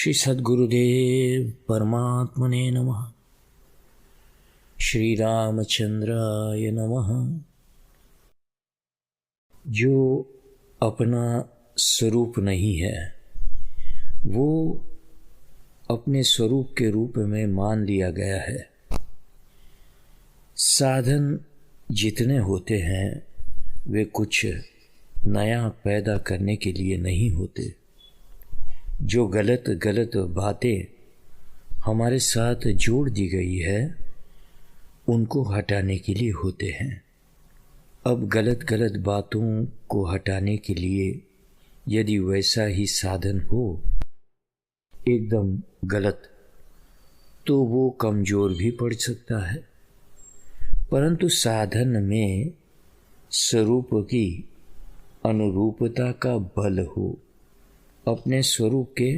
श्री सद्गुरुदेव परमात्मने नमः। श्री रामचंद्राय नमः। जो अपना स्वरूप नहीं है वो अपने स्वरूप के रूप में मान लिया गया है। साधन जितने होते हैं वे कुछ नया पैदा करने के लिए नहीं होते। जो गलत गलत बातें हमारे साथ जोड़ दी गई है उनको हटाने के लिए होते हैं। अब गलत गलत बातों को हटाने के लिए यदि वैसा ही साधन हो एकदम गलत तो वो कमज़ोर भी पड़ सकता है। परंतु साधन में स्वरूप की अनुरूपता का बल हो, अपने स्वरूप के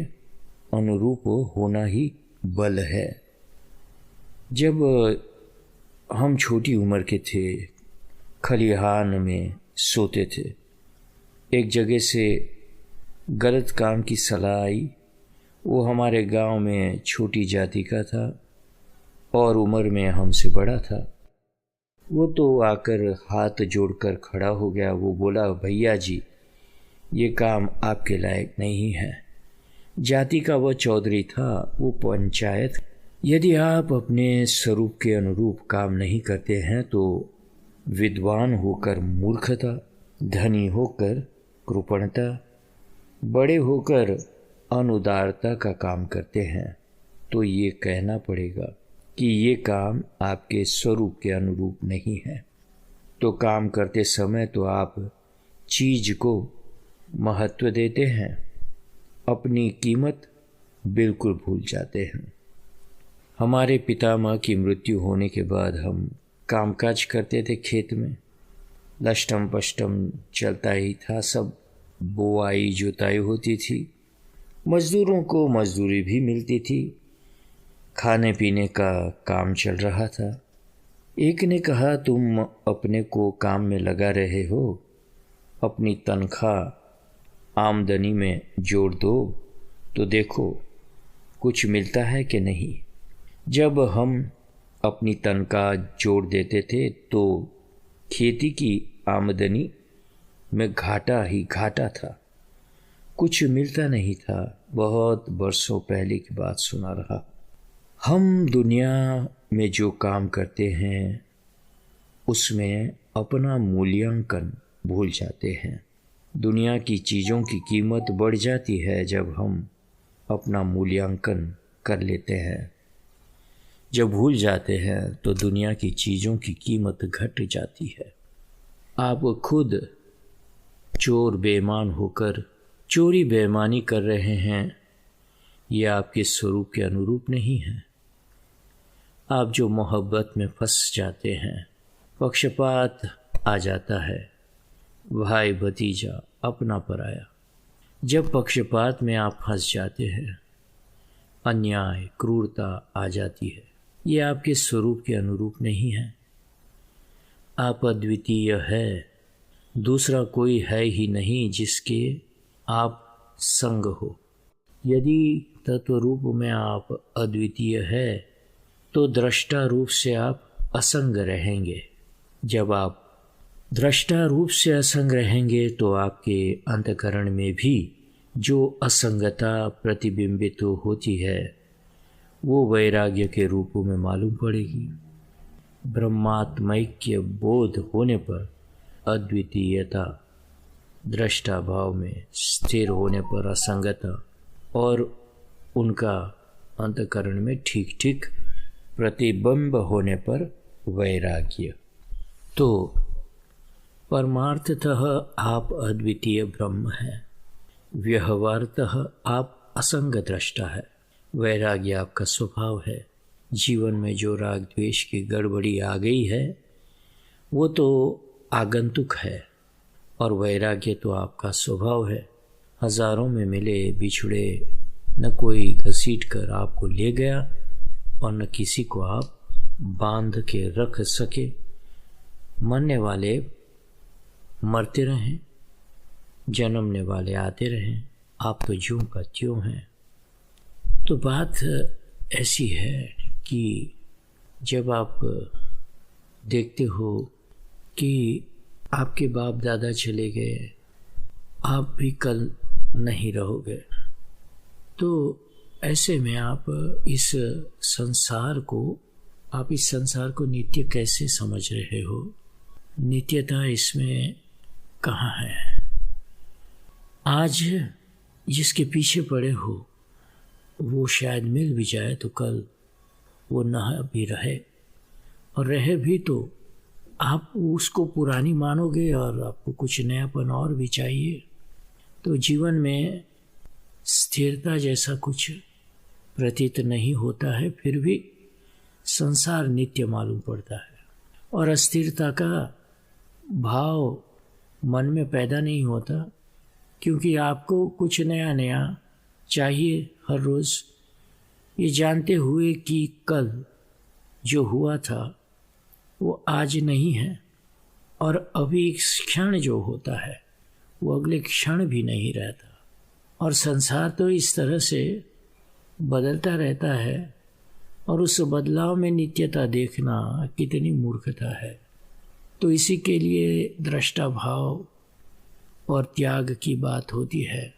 अनुरूप होना ही बल है। जब हम छोटी उम्र के थे खलिहान में सोते थे, एक जगह से गलत काम की सलाह आई। वो हमारे गांव में छोटी जाति का था और उम्र में हमसे बड़ा था। वो तो आकर हाथ जोड़कर खड़ा हो गया। वो बोला, भैया जी ये काम आपके लायक नहीं है। जाति का वह चौधरी था, वो पंचायत। यदि आप अपने स्वरूप के अनुरूप काम नहीं करते हैं तो विद्वान होकर मूर्खता, धनी होकर कृपणता, बड़े होकर अनुदारता का काम करते हैं तो ये कहना पड़ेगा कि ये काम आपके स्वरूप के अनुरूप नहीं है। तो काम करते समय तो आप चीज को महत्व देते हैं, अपनी कीमत बिल्कुल भूल जाते हैं। हमारे पितामह की मृत्यु होने के बाद हम कामकाज करते थे खेत में। लष्टम पष्टम चलता ही था, सब बुआई जुताई होती थी, मजदूरों को मजदूरी भी मिलती थी, खाने पीने का काम चल रहा था। एक ने कहा, तुम अपने को काम में लगा रहे हो, अपनी तनख्वाह आमदनी में जोड़ दो तो देखो कुछ मिलता है कि नहीं। जब हम अपनी तनख्वाह जोड़ देते थे तो खेती की आमदनी में घाटा ही घाटा था, कुछ मिलता नहीं था। बहुत बरसों पहले की बात सुना रहा। हम दुनिया में जो काम करते हैं उसमें अपना मूल्यांकन भूल जाते हैं। दुनिया की चीज़ों की कीमत बढ़ जाती है जब हम अपना मूल्यांकन कर लेते हैं। जब भूल जाते हैं तो दुनिया की चीज़ों की कीमत घट जाती है। आप खुद चोर बेईमान होकर चोरी बेईमानी कर रहे हैं, ये आपके स्वरूप के अनुरूप नहीं है। आप जो मोहब्बत में फंस जाते हैं, पक्षपात आ जाता है, भाई भतीजा अपना पराया। जब पक्षपात में आप फंस जाते हैं, अन्याय क्रूरता आ जाती है, ये आपके स्वरूप के अनुरूप नहीं है। आप अद्वितीय है, दूसरा कोई है ही नहीं जिसके आप संग हो। यदि तत्व रूप में आप अद्वितीय है तो दृष्टा रूप से आप असंग रहेंगे। जब आप दृष्टा रूप से असंग रहेंगे तो आपके अंतःकरण में भी जो असंगता प्रतिबिंबित होती है वो वैराग्य के रूप में मालूम पड़ेगी। ब्रह्मात्मैक्य बोध होने पर अद्वितीयता, दृष्टा भाव में स्थिर होने पर असंगता और उनका अंतःकरण में ठीक ठीक प्रतिबिंब होने पर वैराग्य। तो परमार्थतः आप अद्वितीय ब्रह्म हैं, व्यवहारतः आप असंग दृष्टा है। वैराग्य आपका स्वभाव है। जीवन में जो राग द्वेष की गड़बड़ी आ गई है वो तो आगंतुक है और वैराग्य तो आपका स्वभाव है। हजारों में मिले बिछड़े न कोई घसीट कर आपको ले गया और न किसी को आप बांध के रख सके। मरने वाले मरते रहें, जन्मने वाले आते रहें, आप तो ज्यों का त्यों हैं। तो बात ऐसी है कि जब आप देखते हो कि आपके बाप दादा चले गए, आप भी कल नहीं रहोगे, तो ऐसे में आप इस संसार को नित्य कैसे समझ रहे हो? नित्यता इसमें कहाँ है? आज जिसके पीछे पड़े हो वो शायद मिल भी जाए तो कल वो ना भी रहे, और रहे भी तो आप उसको पुरानी मानोगे और आपको कुछ नयापन और भी चाहिए। तो जीवन में स्थिरता जैसा कुछ प्रतीत नहीं होता है, फिर भी संसार नित्य मालूम पड़ता है, और अस्थिरता का भाव मन में पैदा नहीं होता, क्योंकि आपको कुछ नया नया चाहिए हर रोज़, ये जानते हुए कि कल जो हुआ था वो आज नहीं है, और अभी क्षण जो होता है वो अगले क्षण भी नहीं रहता। और संसार तो इस तरह से बदलता रहता है, और उस बदलाव में नित्यता देखना कितनी मूर्खता है। तो इसी के लिए दृष्टा भाव और त्याग की बात होती है,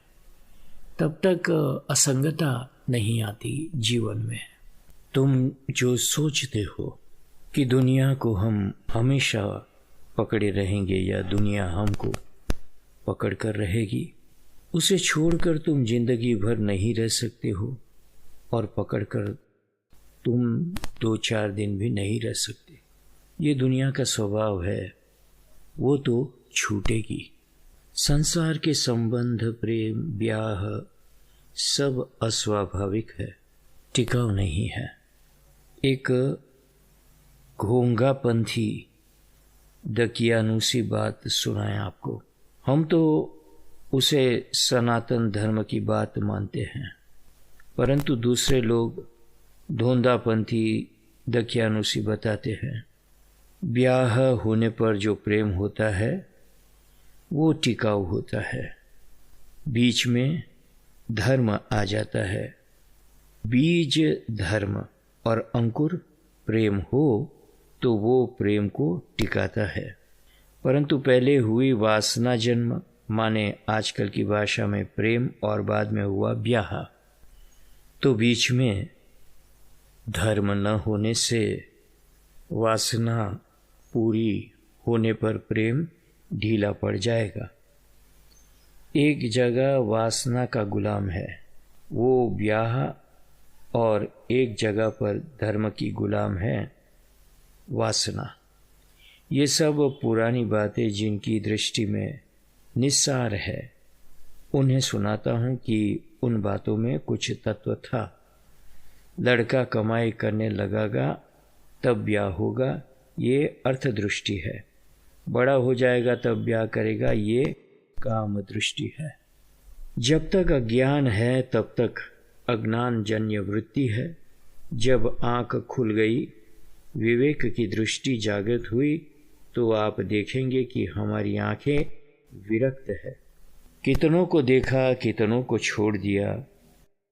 तब तक असंगता नहीं आती जीवन में। तुम जो सोचते हो कि दुनिया को हम हमेशा पकड़े रहेंगे या दुनिया हमको पकड़ कर रहेगी, उसे छोड़कर तुम जिंदगी भर नहीं रह सकते हो, और पकड़कर तुम 2-4 दिन भी नहीं रह सकते। ये दुनिया का स्वभाव है, वो तो छूटेगी। संसार के संबंध, प्रेम, ब्याह सब अस्वाभाविक है, टिकाऊ नहीं है। एक घोंगापंथी दकियानूसी बात सुनाए आपको। हम तो उसे सनातन धर्म की बात मानते हैं, परंतु दूसरे लोग धोंदापंथी दकियानूसी बताते हैं। ब्याह होने पर जो प्रेम होता है वो टिकाऊ होता है, बीच में धर्म आ जाता है। बीज धर्म और अंकुर प्रेम हो तो वो प्रेम को टिकाता है, परंतु पहले हुई वासना जन्म, माने आजकल की भाषा में प्रेम, और बाद में हुआ ब्याह, तो बीच में धर्म न होने से वासना पूरी होने पर प्रेम ढीला पड़ जाएगा। एक जगह वासना का गुलाम है वो ब्याह, और एक जगह पर धर्म की गुलाम है वासना। ये सब पुरानी बातें जिनकी दृष्टि में निस्सार है, उन्हें सुनाता हूँ कि उन बातों में कुछ तत्व था। लड़का कमाई करने लगेगा तब ब्याह होगा, ये अर्थ दृष्टि है। बड़ा हो जाएगा तब ब्याह करेगा, ये काम दृष्टि है। जब तक अज्ञान है तब तक अज्ञान जन्य वृत्ति है। जब आंख खुल गई, विवेक की दृष्टि जागृत हुई, तो आप देखेंगे कि हमारी आंखें विरक्त है। कितनों को देखा, कितनों को छोड़ दिया।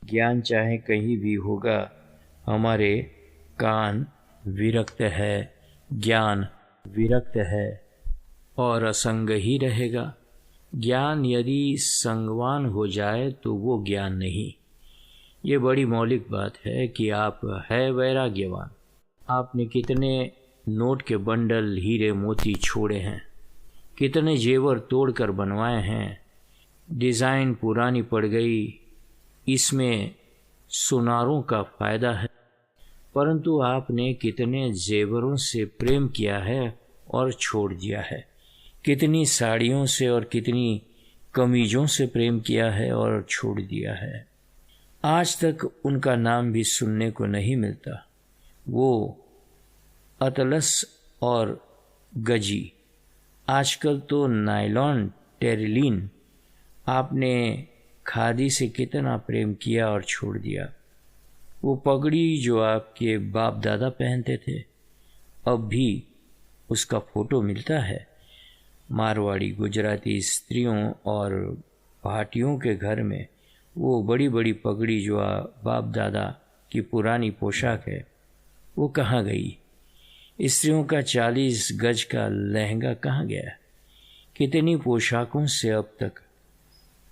ज्ञान चाहे कहीं भी होगा, हमारे कान विरक्त है, ज्ञान विरक्त है, और असंग ही रहेगा। ज्ञान यदि संगवान हो जाए तो वो ज्ञान नहीं। ये बड़ी मौलिक बात है कि आप है वैराग्यवान। आपने कितने नोट के बंडल, हीरे मोती छोड़े हैं, कितने जेवर तोड़कर बनवाए हैं। डिज़ाइन पुरानी पड़ गई, इसमें सुनारों का फ़ायदा है, परंतु आपने कितने जेवरों से प्रेम किया है और छोड़ दिया है। कितनी साड़ियों से और कितनी कमीज़ों से प्रेम किया है और छोड़ दिया है। आज तक उनका नाम भी सुनने को नहीं मिलता। वो अतलस और गजी, आजकल तो नायलॉन, टेरिलीन। आपने खादी से कितना प्रेम किया और छोड़ दिया। वो पगड़ी जो आपके बाप दादा पहनते थे, अब भी उसका फोटो मिलता है। मारवाड़ी, गुजराती स्त्रियों और भाटियों के घर में वो बड़ी बड़ी पगड़ी जो बाप दादा की पुरानी पोशाक है वो कहाँ गई? स्त्रियों का 40 गज का लहंगा कहाँ गया? कितनी पोशाकों से अब तक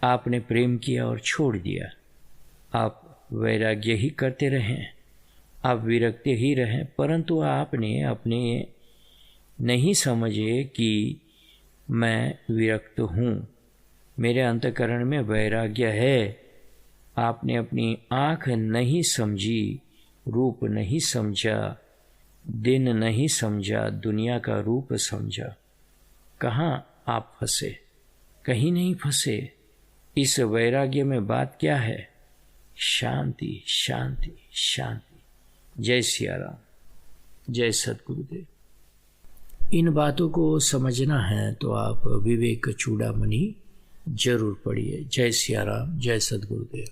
आपने प्रेम किया और छोड़ दिया। आप वैराग्य ही करते रहें, आप विरक्त ही रहें, परंतु आपने अपने नहीं समझे कि मैं विरक्त हूँ, मेरे अंतःकरण में वैराग्य है। आपने अपनी आँख नहीं समझी, रूप नहीं समझा, दिन नहीं समझा, दुनिया का रूप समझा। कहाँ आप फंसे? कहीं नहीं फंसे। इस वैराग्य में बात क्या है? शांति, शांति, शांति। जय सिया राम, जय सद्गुरुदेव। इन बातों को समझना है तो आप विवेक चूड़ामणि जरूर पढ़िए। जय सिया राम, जय सद्गुरुदेव।